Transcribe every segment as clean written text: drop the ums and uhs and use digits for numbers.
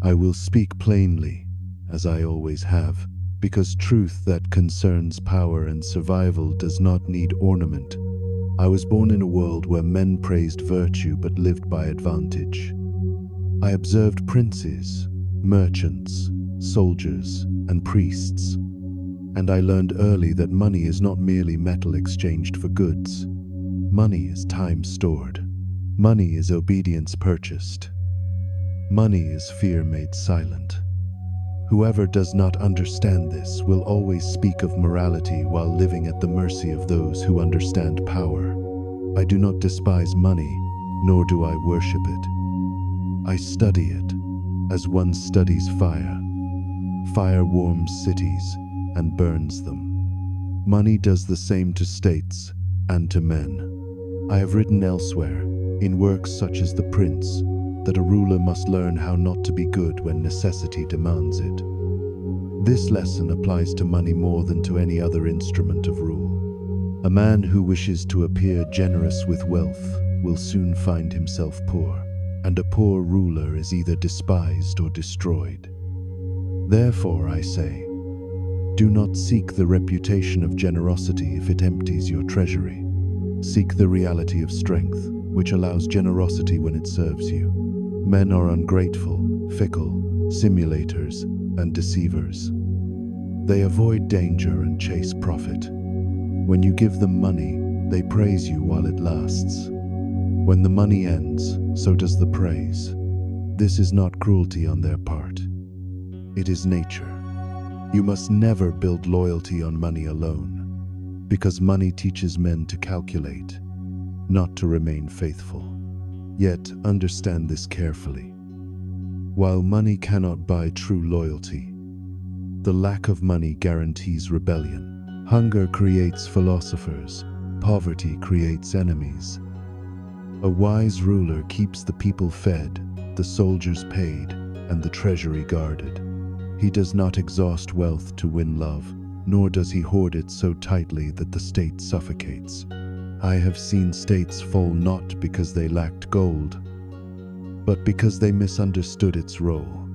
I will speak plainly, as I always have, because truth that concerns power and survival does not need ornament. I was born in a world where men praised virtue but lived by advantage. I observed princes, merchants, soldiers, and priests, and I learned early that money is not merely metal exchanged for goods. Money is time stored. Money is obedience purchased. Money is fear made silent. Whoever does not understand this will always speak of morality while living at the mercy of those who understand power. I do not despise money, nor do I worship it. I study it, as one studies fire. Fire warms cities and burns them. Money does the same to states and to men. I have written elsewhere, in works such as The Prince, that a ruler must learn how not to be good when necessity demands it. This lesson applies to money more than to any other instrument of rule. A man who wishes to appear generous with wealth will soon find himself poor, and a poor ruler is either despised or destroyed. Therefore, I say, do not seek the reputation of generosity if it empties your treasury. Seek the reality of strength, which allows generosity when it serves you. Men are ungrateful, fickle, simulators, and deceivers. They avoid danger and chase profit. When you give them money, they praise you while it lasts. When the money ends, so does the praise. This is not cruelty on their part. It is nature. You must never build loyalty on money alone, because money teaches men to calculate, not to remain faithful. Yet, understand this carefully. While money cannot buy true loyalty, the lack of money guarantees rebellion. Hunger creates philosophers. Poverty creates enemies. A wise ruler keeps the people fed, the soldiers paid, and the treasury guarded. He does not exhaust wealth to win love, nor does he hoard it so tightly that the state suffocates. I have seen states fall not because they lacked gold, but because they misunderstood its role.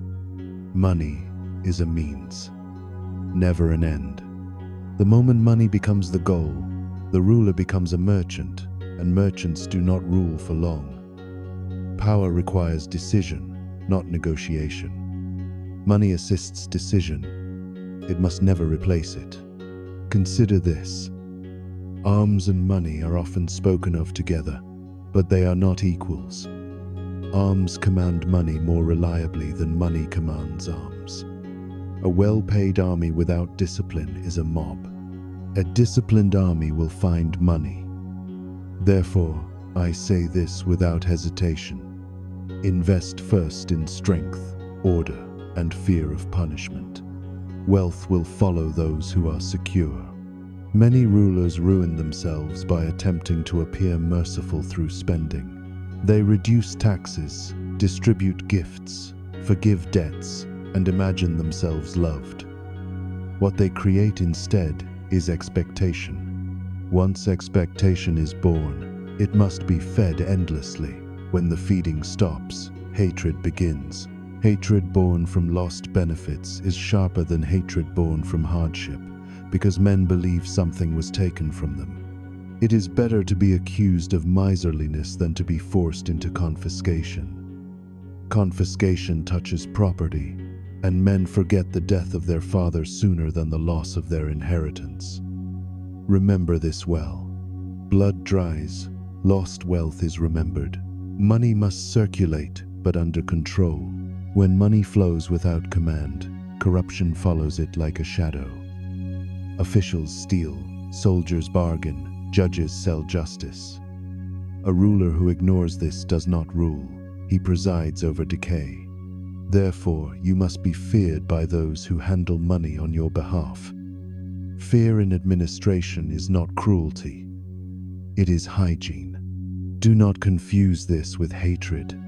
Money is a means, never an end. The moment money becomes the goal, the ruler becomes a merchant, and merchants do not rule for long. Power requires decision, not negotiation. Money assists decision. It must never replace it. Consider this. Arms and money are often spoken of together, but they are not equals. Arms command money more reliably than money commands arms. A well-paid army without discipline is a mob. A disciplined army will find money. Therefore, I say this without hesitation. Invest first in strength, order, and fear of punishment. Wealth will follow those who are secure. Many rulers ruin themselves by attempting to appear merciful through spending. They reduce taxes, distribute gifts, forgive debts, and imagine themselves loved. What they create instead is expectation. Once expectation is born, it must be fed endlessly. When the feeding stops, hatred begins. Hatred born from lost benefits is sharper than hatred born from hardship, because men believe something was taken from them. It is better to be accused of miserliness than to be forced into confiscation. Confiscation touches property, and men forget the death of their father sooner than the loss of their inheritance. Remember this well. Blood dries, lost wealth is remembered. Money must circulate, but under control. When money flows without command, corruption follows it like a shadow. Officials steal, soldiers bargain, judges sell justice. A ruler who ignores this does not rule. He presides over decay. Therefore, you must be feared by those who handle money on your behalf. Fear in administration is not cruelty. It is hygiene. Do not confuse this with hatred.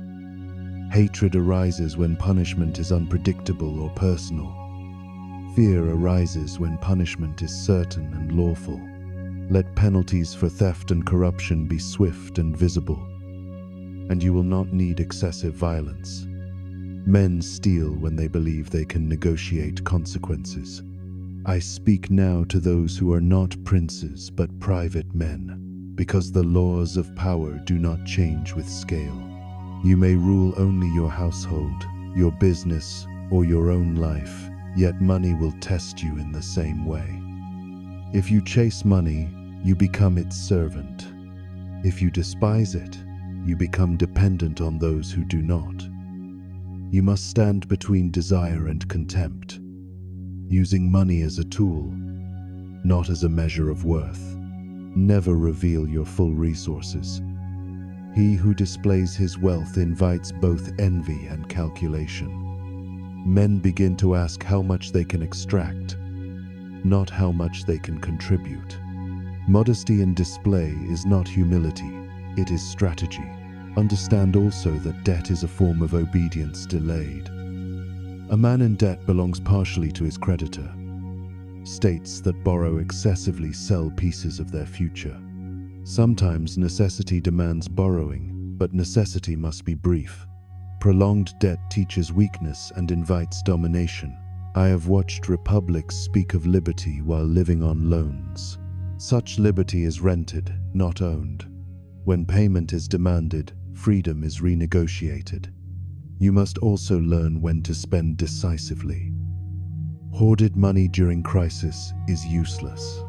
Hatred arises when punishment is unpredictable or personal. Fear arises when punishment is certain and lawful. Let penalties for theft and corruption be swift and visible, and you will not need excessive violence. Men steal when they believe they can negotiate consequences. I speak now to those who are not princes but private men, because the laws of power do not change with scale. You may rule only your household, your business, or your own life, yet money will test you in the same way. If you chase money, you become its servant. If you despise it, you become dependent on those who do not. You must stand between desire and contempt, using money as a tool, not as a measure of worth. Never reveal your full resources. He who displays his wealth invites both envy and calculation. Men begin to ask how much they can extract, not how much they can contribute. Modesty in display is not humility, it is strategy. Understand also that debt is a form of obedience delayed. A man in debt belongs partially to his creditor. States that borrow excessively sell pieces of their future. Sometimes necessity demands borrowing, but necessity must be brief. Prolonged debt teaches weakness and invites domination. I have watched republics speak of liberty while living on loans. Such liberty is rented, not owned. When payment is demanded, freedom is renegotiated. You must also learn when to spend decisively. Hoarded money during crisis is useless.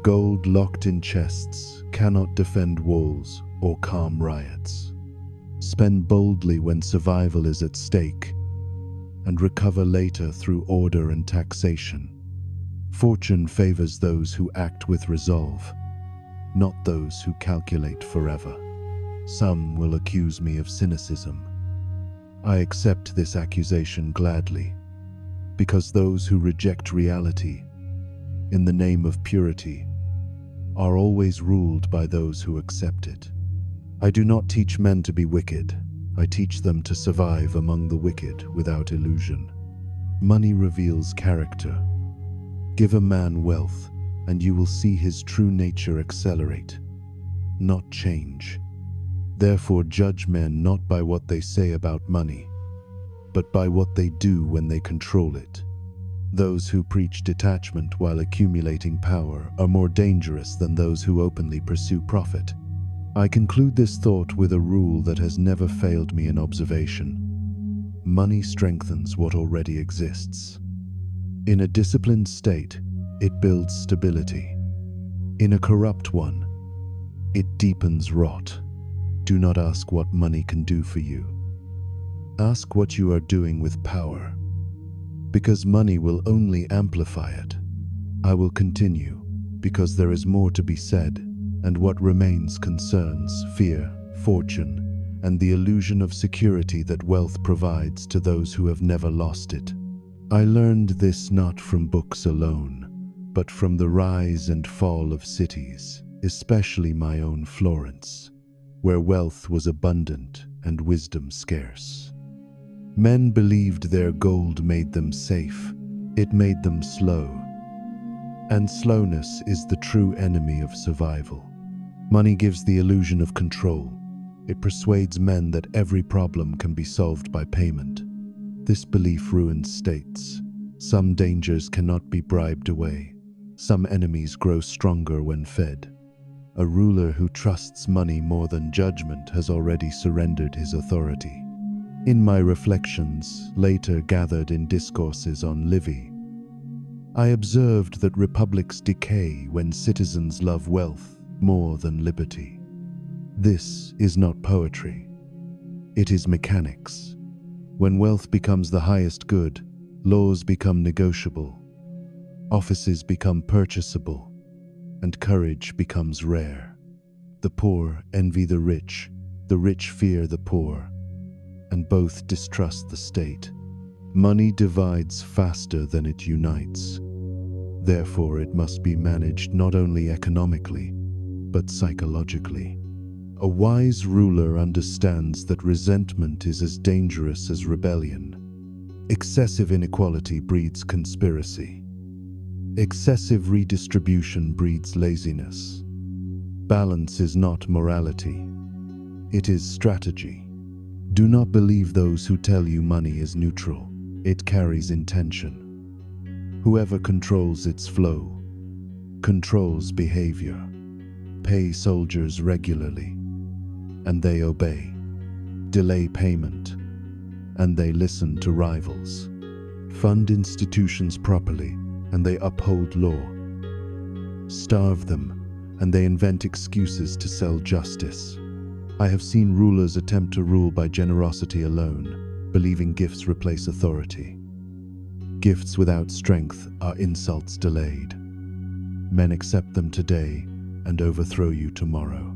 Gold locked in chests cannot defend walls or calm riots. Spend boldly when survival is at stake, and recover later through order and taxation. Fortune favors those who act with resolve, not those who calculate forever. Some will accuse me of cynicism. I accept this accusation gladly, because those who reject reality in the name of purity are always ruled by those who accept it. I do not teach men to be wicked. I teach them to survive among the wicked without illusion. Money reveals character. Give a man wealth, and you will see his true nature accelerate, not change. Therefore judge men not by what they say about money, but by what they do when they control it. Those who preach detachment while accumulating power are more dangerous than those who openly pursue profit. I conclude this thought with a rule that has never failed me in observation. Money strengthens what already exists. In a disciplined state, it builds stability. In a corrupt one, it deepens rot. Do not ask what money can do for you. Ask what you are doing with power, because money will only amplify it. I will continue, because there is more to be said, and what remains concerns fear, fortune, and the illusion of security that wealth provides to those who have never lost it. I learned this not from books alone, but from the rise and fall of cities, especially my own Florence, where wealth was abundant and wisdom scarce. Men believed their gold made them safe. It made them slow. And slowness is the true enemy of survival. Money gives the illusion of control. It persuades men that every problem can be solved by payment. This belief ruins states. Some dangers cannot be bribed away. Some enemies grow stronger when fed. A ruler who trusts money more than judgment has already surrendered his authority. In my reflections, later gathered in discourses on Livy, I observed that republics decay when citizens love wealth more than liberty. This is not poetry. It is mechanics. When wealth becomes the highest good, laws become negotiable, offices become purchasable, and courage becomes rare. The poor envy the rich fear the poor, and both distrust the state. Money divides faster than it unites. Therefore, it must be managed not only economically, but psychologically. A wise ruler understands that resentment is as dangerous as rebellion. Excessive inequality breeds conspiracy. Excessive redistribution breeds Balance is not morality. It is strategy. Do not believe those who tell you money is neutral. It carries intention. Whoever controls its flow controls behavior. Pay soldiers regularly, and they obey. Delay payment, and they listen to rivals. Fund institutions properly, and they uphold law. Starve them, and they invent excuses to sell justice. I have seen rulers attempt to rule by generosity alone, believing gifts replace authority. Gifts without strength are insults delayed. Men accept them today and overthrow you tomorrow.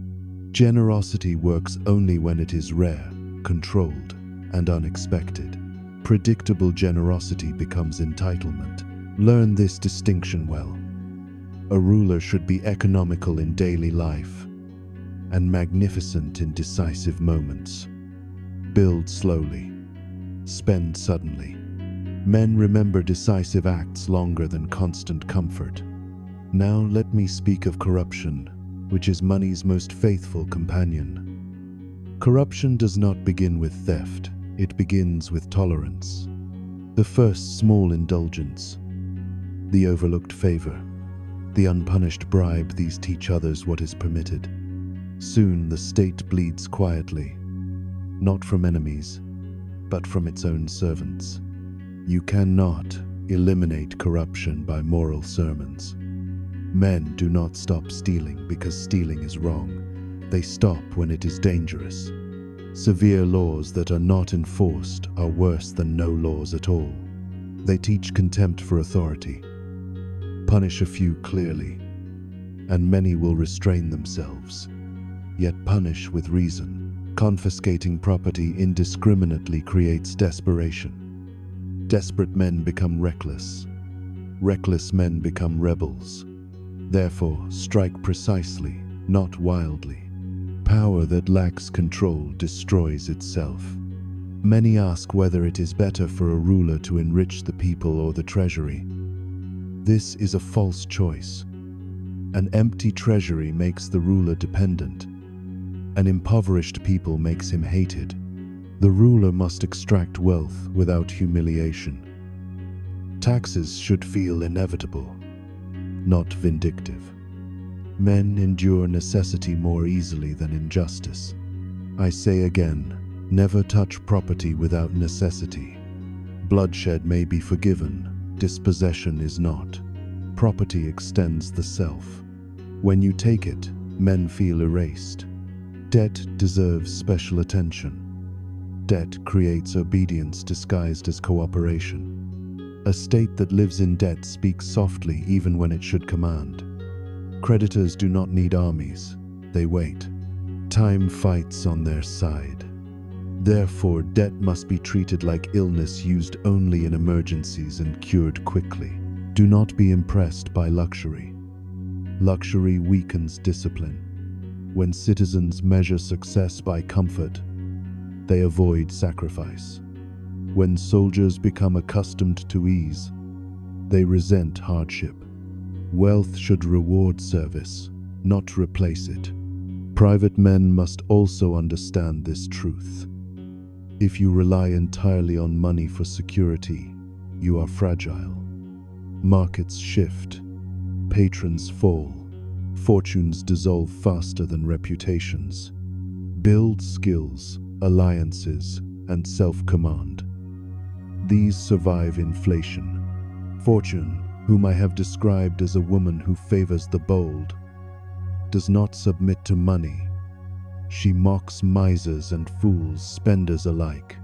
Generosity works only when it is rare, controlled, and unexpected. Predictable generosity becomes entitlement. Learn this distinction well. A ruler should be economical in daily life and magnificent in decisive moments. Build slowly. Spend suddenly. Men remember decisive acts longer than constant comfort. Now let me speak of corruption, which is money's most faithful companion. Corruption does not begin with theft, it begins with tolerance. The first small indulgence, the overlooked favor, the unpunished bribe, these teach others what is permitted. Soon the state bleeds quietly, not from enemies, but from its own servants. You cannot eliminate corruption by moral sermons. Men do not stop stealing because stealing is wrong. They stop when it is dangerous. Severe laws that are not enforced are worse than no laws at all. They teach contempt for authority. Punish a few clearly, and many will restrain themselves. Yet punish with reason. Confiscating property indiscriminately creates desperation. Desperate men become reckless. Reckless men become rebels. Therefore, strike precisely, not wildly. Power that lacks control destroys itself. Many ask whether it is better for a ruler to enrich the people or the treasury. This is a false choice. An empty treasury makes the ruler dependent. An impoverished people makes him hated. The ruler must extract wealth without humiliation. Taxes should feel inevitable, not vindictive. Men endure necessity more easily than injustice. I say again, never touch property without necessity. Bloodshed may be forgiven, dispossession is not. Property extends the self. When you take it, men feel erased. Debt deserves special attention. Debt creates obedience disguised as cooperation. A state that lives in debt speaks softly even when it should command. Creditors do not need armies, they wait. Time fights on their side. Therefore, debt must be treated like illness, used only in emergencies and cured quickly. Do not be impressed by luxury. Luxury weakens discipline. When citizens measure success by comfort, they avoid sacrifice. When soldiers become accustomed to ease, they resent hardship. Wealth should reward service, not replace it. Private men must also understand this truth. If you rely entirely on money for security, you are fragile. Markets shift, patrons fall, fortunes dissolve faster than reputations. Build skills, alliances, and self-command. These survive inflation. Fortune, whom I have described as a woman who favors the bold, does not submit to money. She mocks misers and fools, spenders alike.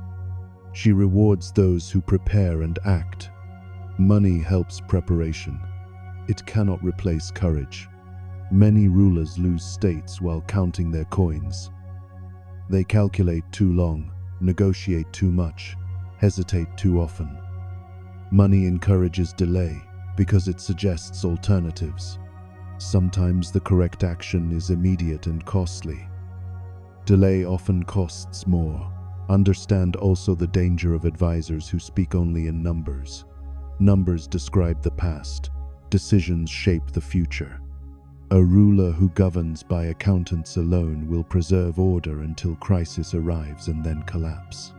She rewards those who prepare and act. Money helps preparation. It cannot replace courage. Many rulers lose states while counting their coins. They calculate too long, negotiate too much, hesitate too often. Money encourages delay because it suggests alternatives. Sometimes the correct action is immediate and costly. Delay often costs more. Understand also the danger of advisors who speak only in numbers. Numbers describe the past. Decisions shape the future. A ruler who governs by accountants alone will preserve order until crisis arrives and then collapse.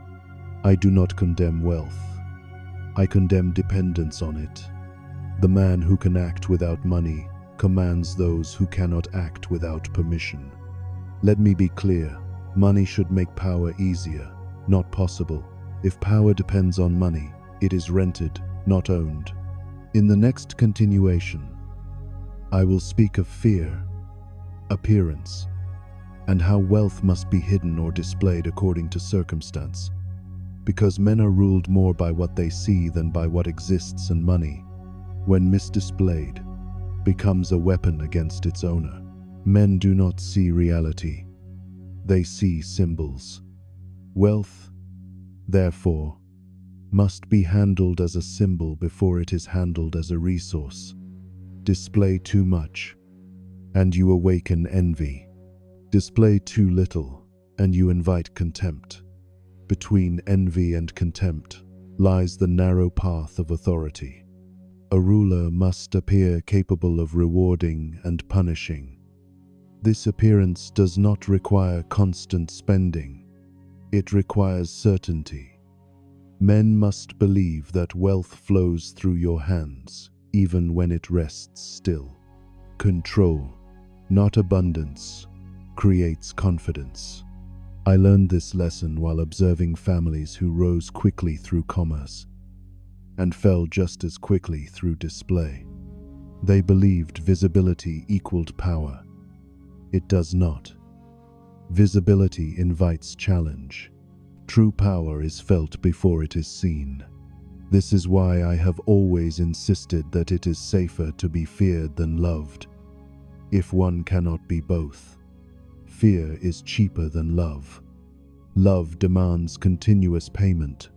I do not condemn wealth. I condemn dependence on it. The man who can act without money commands those who cannot act without permission. Let me be clear, money should make power easier, not possible. If power depends on money, it is rented, not owned. In the next continuation, I will speak of fear, appearance, and how wealth must be hidden or displayed according to circumstance. Because men are ruled more by what they see than by what exists, and money, when misdisplayed, becomes a weapon against its owner. Men do not see reality. They see symbols. Wealth, therefore, must be handled as a symbol before it is handled as a resource. Display too much, and you awaken envy. Display too little, and you invite contempt. Between envy and contempt lies the narrow path of authority. A ruler must appear capable of rewarding and punishing. This appearance does not require constant spending. It requires certainty. Men must believe that wealth flows through your hands, even when it rests still. Control, not abundance, creates confidence. I learned this lesson while observing families who rose quickly through commerce and fell just as quickly through display. They believed visibility equaled power. It does not. Visibility invites challenge. True power is felt before it is seen. This is why I have always insisted that it is safer to be feared than loved, if one cannot be both. Fear is cheaper than love. Love demands continuous payment.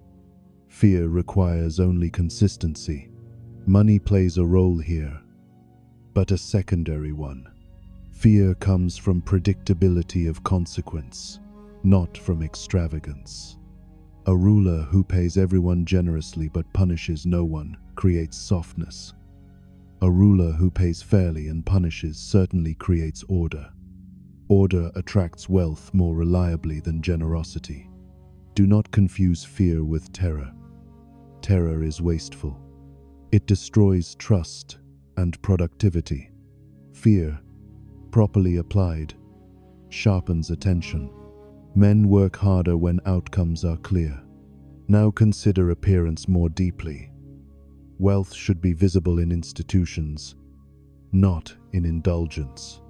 Fear requires only consistency. Money plays a role here, but a secondary one. Fear comes from predictability of consequence, not from extravagance. A ruler who pays everyone generously but punishes no one creates softness. A ruler who pays fairly and punishes certainly creates order. Order attracts wealth more reliably than generosity. Do not confuse fear with terror. Terror is wasteful. It destroys trust and productivity. Fear, properly applied, sharpens attention. Men work harder when outcomes are clear. Now consider appearance more deeply. Wealth should be visible in institutions, not in indulgence.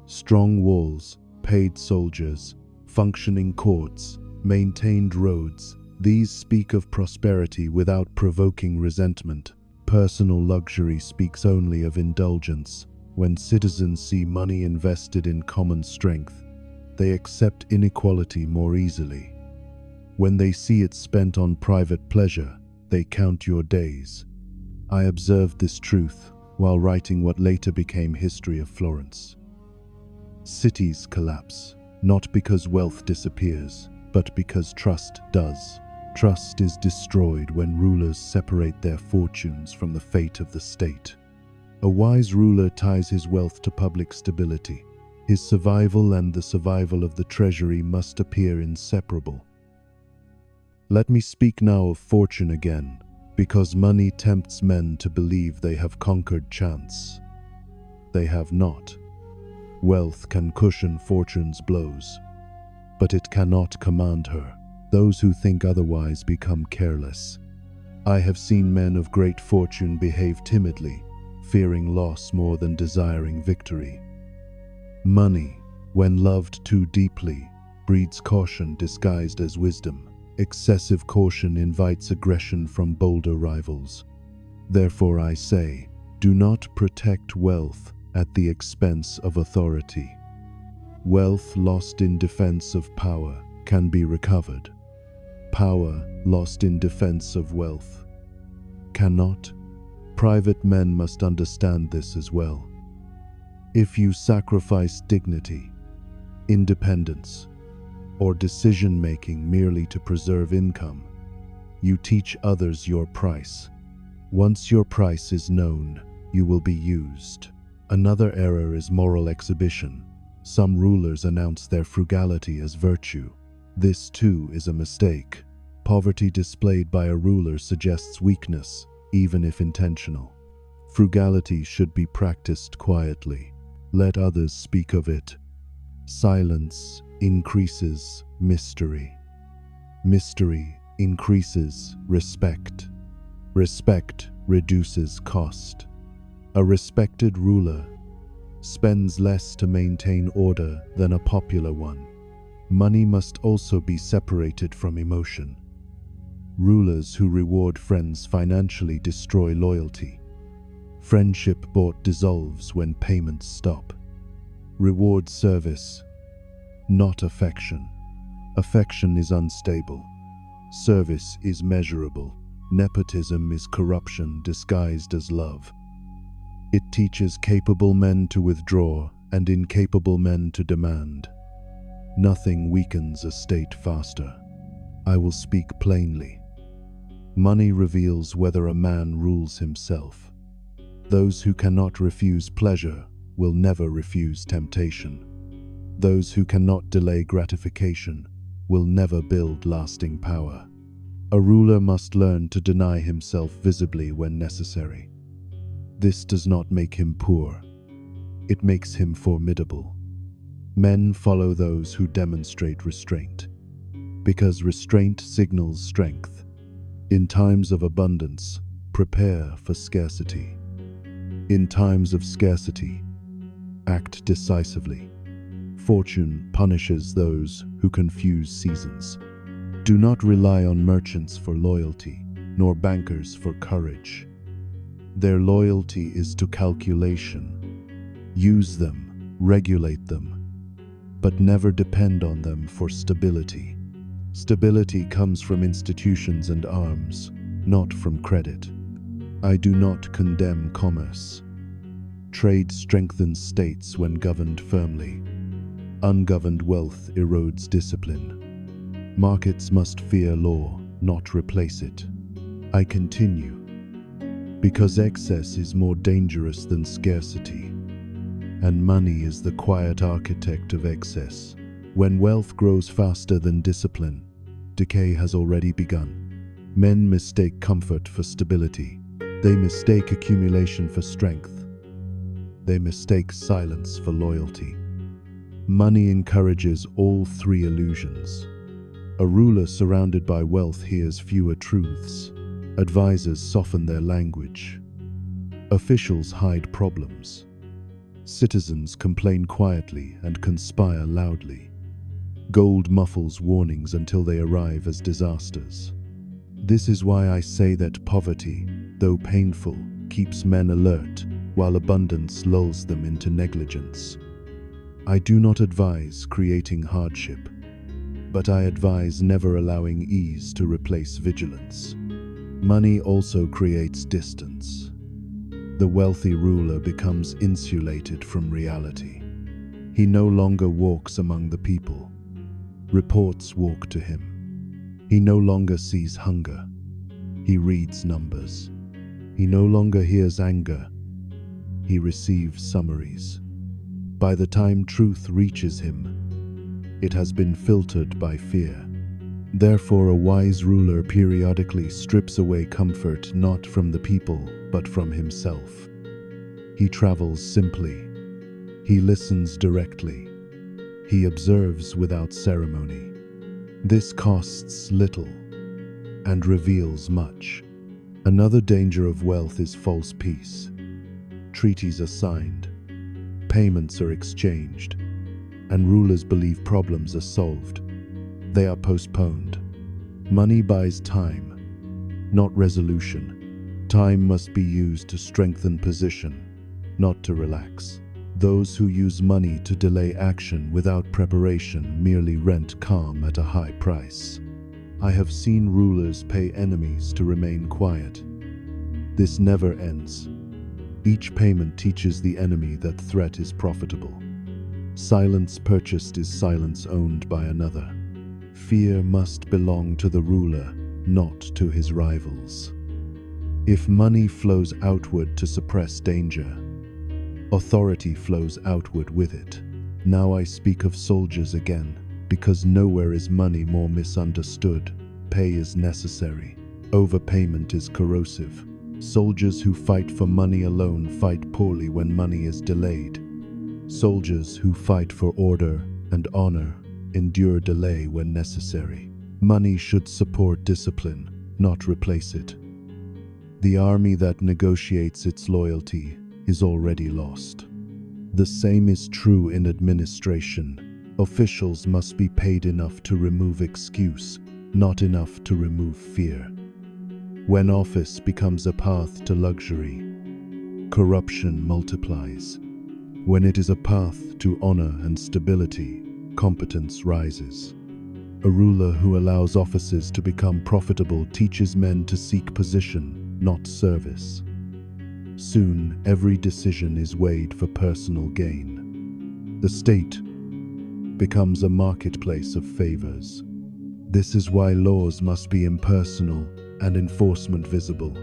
Strong walls, paid soldiers, functioning courts, maintained roads, these speak of prosperity without provoking resentment. Personal luxury speaks only of indulgence. When citizens see money invested in common strength, they accept inequality more easily. When they see it spent on private pleasure, they count your days. I observed this truth while writing what later became History of Florence. Cities collapse, not because wealth disappears, but because trust does. Trust is destroyed when rulers separate their fortunes from the fate of the state. A wise ruler ties his wealth to public stability. His survival and the survival of the treasury must appear inseparable. Let me speak now of fortune again, because money tempts men to believe they have conquered chance. They have not. Wealth can cushion fortune's blows, but it cannot command her. Those who think otherwise become careless. I have seen men of great fortune behave timidly, fearing loss more than desiring victory. Money, when loved too deeply, breeds caution disguised as wisdom. Excessive caution invites aggression from bolder rivals. Therefore I say, do not protect wealth at the expense of authority. Wealth lost in defense of power can be recovered. Power lost in defense of wealth cannot. Private men must understand this as well. If you sacrifice dignity, independence, or decision-making merely to preserve income, you teach others your price. Once your price is known, you will be used. Another error is moral exhibition. Some rulers announce their frugality as virtue. This too is a mistake. Poverty displayed by a ruler suggests weakness, even if intentional. Frugality should be practiced quietly. Let others speak of it. Silence increases mystery. Mystery increases respect. Respect reduces cost. A respected ruler spends less to maintain order than a popular one. Money must also be separated from emotion. Rulers who reward friends financially destroy loyalty. Friendship bought dissolves when payments stop. Reward service, not affection. Affection is unstable. Service is measurable. Nepotism is corruption disguised as love. It teaches capable men to withdraw and incapable men to demand. Nothing weakens a state faster. I will speak plainly. Money reveals whether a man rules himself. Those who cannot refuse pleasure will never refuse temptation. Those who cannot delay gratification will never build lasting power. A ruler must learn to deny himself visibly when necessary. This does not make him poor. It makes him formidable. Men follow those who demonstrate restraint, because restraint signals strength. In times of abundance, prepare for scarcity. In times of scarcity, act decisively. Fortune punishes those who confuse seasons. Do not rely on merchants for loyalty, nor bankers for courage. Their loyalty is to calculation. Use them, regulate them, but never depend on them for stability. Stability comes from institutions and arms, not from credit. I do not condemn commerce. Trade strengthens states when governed firmly. Ungoverned wealth erodes discipline. Markets must fear law, not replace it. I continue. Because excess is more dangerous than scarcity, and money is the quiet architect of excess. When wealth grows faster than discipline, decay has already begun. Men mistake comfort for stability. They mistake accumulation for strength. They mistake silence for loyalty. Money encourages all three illusions. A ruler surrounded by wealth hears fewer truths. Advisors soften their language. Officials hide problems. Citizens complain quietly and conspire loudly. Gold muffles warnings until they arrive as disasters. This is why I say that poverty, though painful, keeps men alert, while abundance lulls them into negligence. I do not advise creating hardship, but I advise never allowing ease to replace vigilance. Money also creates distance. The wealthy ruler becomes insulated from reality. He no longer walks among the people. Reports walk to him. He no longer sees hunger. He reads numbers. He no longer hears anger. He receives summaries. By the time truth reaches him, it has been filtered by fear. Therefore, a wise ruler periodically strips away comfort not from the people, but from himself. He travels simply. He listens directly. He observes without ceremony. This costs little and reveals much. Another danger of wealth is false peace. Treaties are signed, payments are exchanged, and rulers believe problems are solved. They are postponed. Money buys time, not resolution. Time must be used to strengthen position, not to relax. Those who use money to delay action without preparation merely rent calm at a high price. I have seen rulers pay enemies to remain quiet. This never ends. Each payment teaches the enemy that threat is profitable. Silence purchased is silence owned by another. Fear must belong to the ruler, not to his rivals. If money flows outward to suppress danger, Authority flows outward with it. Now I speak of soldiers again, because nowhere is money more misunderstood. Pay is necessary. Overpayment is corrosive. Soldiers who fight for money alone fight poorly when money is delayed. Soldiers who fight for order and honor endure delay when necessary. Money should support discipline, not replace it. The army that negotiates its loyalty is already lost. The same is true in administration. Officials must be paid enough to remove excuse, not enough to remove fear. When office becomes a path to luxury, corruption multiplies. When it is a path to honor and stability, competence rises. A ruler who allows offices to become profitable teaches men to seek position, not service. Soon, every decision is weighed for personal gain. The state becomes a marketplace of favors. This is why laws must be impersonal and enforcement visible.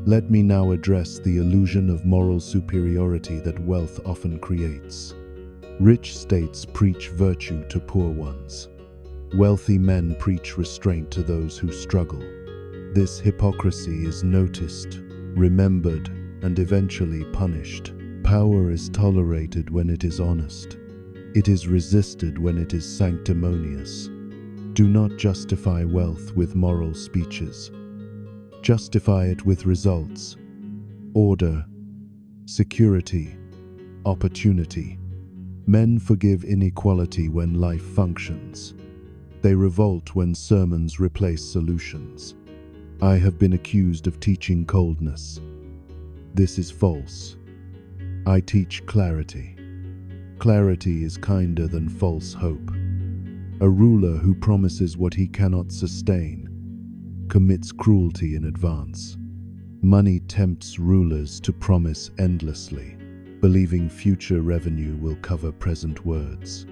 Let me now address the illusion of moral superiority that wealth often creates. Rich states preach virtue to poor ones. Wealthy men preach restraint to those who struggle. This hypocrisy is noticed, remembered, and eventually punished. Power is tolerated when it is honest. It is resisted when it is sanctimonious. Do not justify wealth with moral speeches. Justify it with results, order, security, opportunity. Men forgive inequality when life functions. They revolt when sermons replace solutions. I have been accused of teaching coldness. This is false. I teach clarity. Clarity is kinder than false hope. A ruler who promises what he cannot sustain commits cruelty in advance. Money tempts rulers to promise endlessly, believing future revenue will cover present words.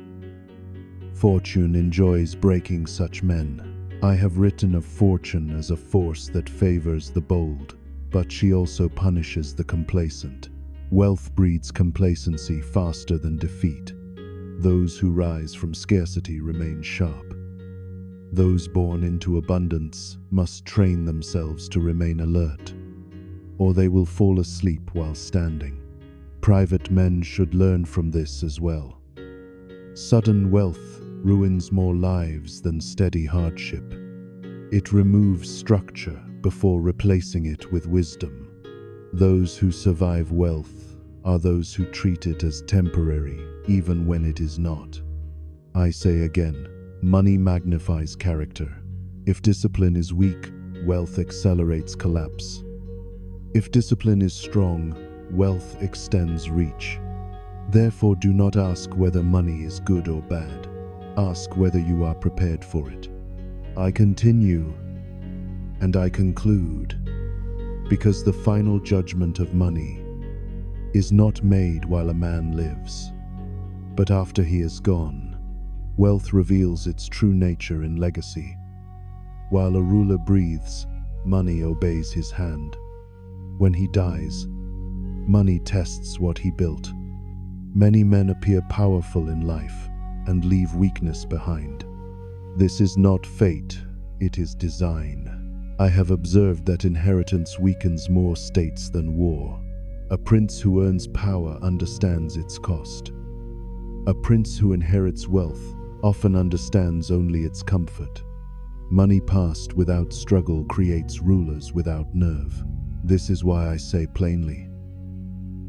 Fortune enjoys breaking such men. I have written of fortune as a force that favors the bold, but she also punishes the complacent. Wealth breeds complacency faster than defeat. Those who rise from scarcity remain sharp. Those born into abundance must train themselves to remain alert, or they will fall asleep while standing. Private men should learn from this as well. Sudden wealth ruins more lives than steady hardship. It removes structure before replacing it with wisdom. Those who survive wealth are those who treat it as temporary, even when it is not. I say again, money magnifies character. If discipline is weak, wealth accelerates collapse. If discipline is strong, wealth extends reach. Therefore, do not ask whether money is good or bad. Ask whether you are prepared for it. I continue, and I conclude, because the final judgment of money is not made while a man lives, but after he is gone. Wealth reveals its true nature in legacy. While a ruler breathes, money obeys his hand. When he dies, money tests what he built. Many men appear powerful in life and leave weakness behind. This is not fate, it is design. I have observed that inheritance weakens more states than war. A prince who earns power understands its cost. A prince who inherits wealth often understands only its comfort. Money passed without struggle creates rulers without nerve. This is why I say plainly,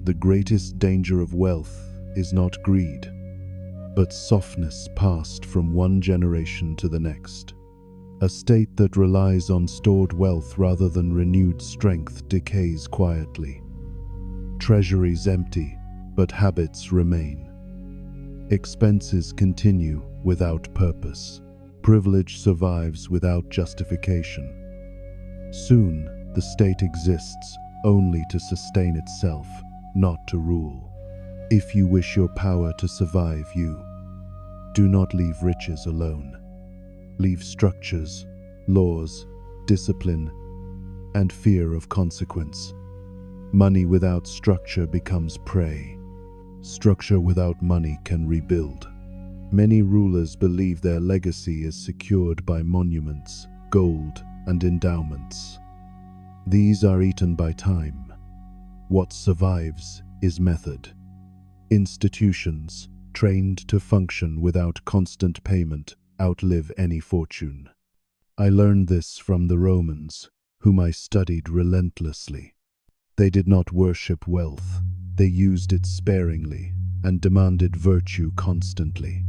the greatest danger of wealth is not greed, but softness passed from one generation to the next. A state that relies on stored wealth rather than renewed strength decays quietly. Treasuries empty, but habits remain. Expenses continue without purpose. Privilege survives without justification. Soon, the state exists only to sustain itself, not to rule. If you wish your power to survive you, do not leave riches alone. Leave structures, laws, discipline, and fear of consequence. Money without structure becomes prey. Structure without money can rebuild. Many rulers believe their legacy is secured by monuments, gold, and endowments. These are eaten by time. What survives is method. Institutions, trained to function without constant payment, outlive any fortune. I learned this from the Romans, whom I studied relentlessly. They did not worship wealth. They used it sparingly and demanded virtue constantly.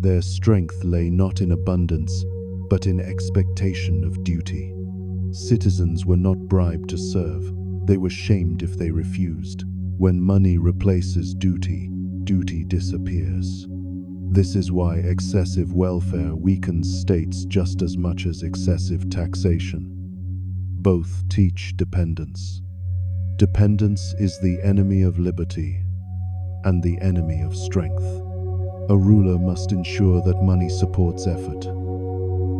Their strength lay not in abundance, but in expectation of duty. Citizens were not bribed to serve. They were shamed if they refused. When money replaces duty, duty disappears. This is why excessive welfare weakens states just as much as excessive taxation. Both teach dependence. Dependence is the enemy of liberty and the enemy of strength. A ruler must ensure that money supports effort,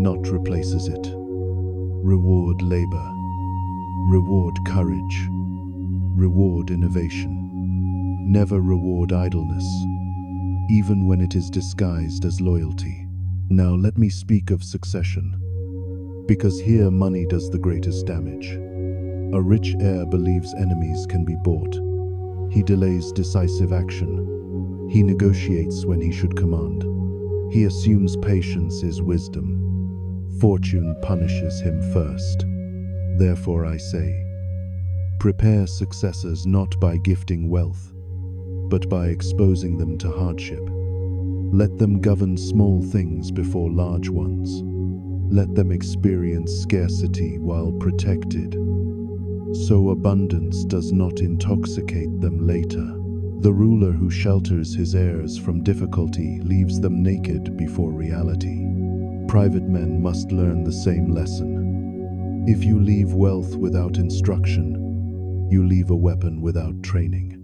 not replaces it. Reward labor, reward courage, reward innovation. Never reward idleness, even when it is disguised as loyalty. Now let me speak of succession, because here money does the greatest damage. A rich heir believes enemies can be bought. He delays decisive action. He negotiates when he should command. He assumes patience is wisdom. Fortune punishes him first. Therefore I say, prepare successors not by gifting wealth, but by exposing them to hardship. Let them govern small things before large ones. Let them experience scarcity while protected, so abundance does not intoxicate them later. The ruler who shelters his heirs from difficulty leaves them naked before reality. Private men must learn the same lesson. If you leave wealth without instruction, you leave a weapon without training.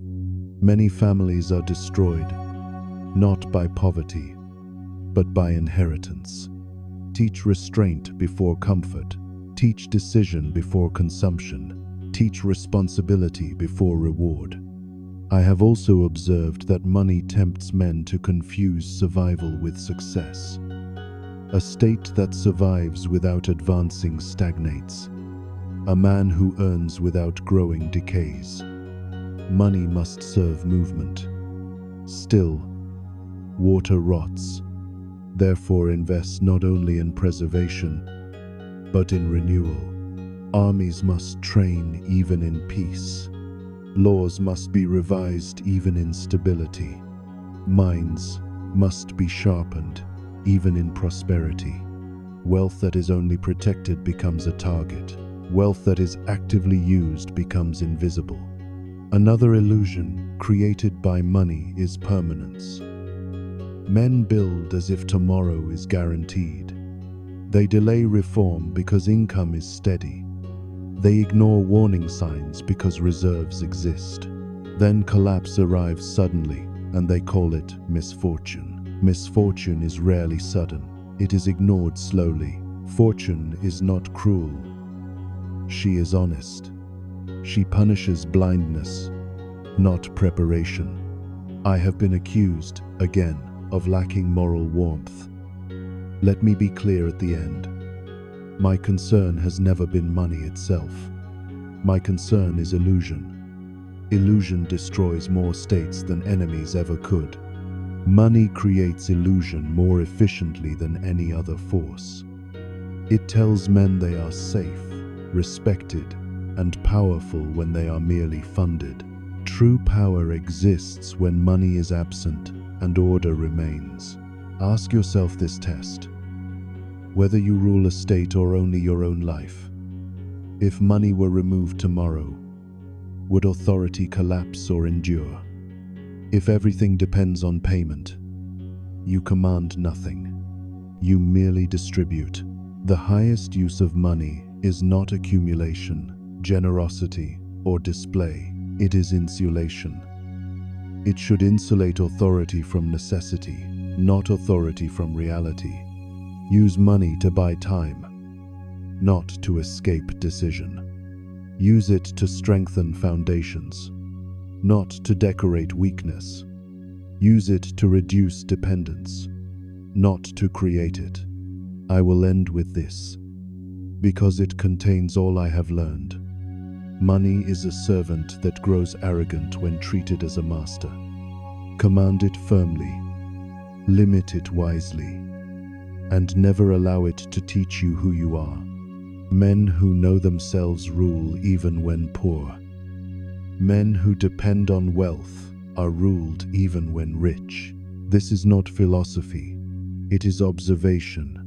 Many families are destroyed, not by poverty, but by inheritance. Teach restraint before comfort. Teach decision before consumption. Teach responsibility before reward. I have also observed that money tempts men to confuse survival with success. A state that survives without advancing stagnates. A man who earns without growing decays. Money must serve movement. Still, water rots. Therefore invest not only in preservation, but in renewal. Armies must train even in peace. Laws must be revised even in stability. Minds must be sharpened even in prosperity. Wealth that is only protected becomes a target. Wealth that is actively used becomes invisible. Another illusion created by money is permanence. Men build as if tomorrow is guaranteed. They delay reform because income is steady. They ignore warning signs because reserves exist. Then collapse arrives suddenly, and they call it misfortune. Misfortune is rarely sudden. It is ignored slowly. Fortune is not cruel. She is honest. She punishes blindness, not preparation. I have been accused, again, of lacking moral warmth. Let me be clear at the end. My concern has never been money itself. My concern is illusion. Illusion destroys more states than enemies ever could. Money creates illusion more efficiently than any other force. It tells men they are safe, respected, and powerful when they are merely funded. True power exists when money is absent and order remains. Ask yourself this test: whether you rule a state or only your own life. If money were removed tomorrow, would authority collapse or endure? If everything depends on payment, you command nothing. You merely distribute. The highest use of money is not accumulation, generosity, or display. It is insulation. It should insulate authority from necessity, not authority from reality. Use money to buy time, not to escape decision. Use it to strengthen foundations, not to decorate weakness. Use it to reduce dependence, not to create it. I will end with this, because it contains all I have learned. Money is a servant that grows arrogant when treated as a master. Command it firmly, limit it wisely, and never allow it to teach you who you are. Men who know themselves rule even when poor. Men who depend on wealth are ruled even when rich. This is not philosophy, it is observation.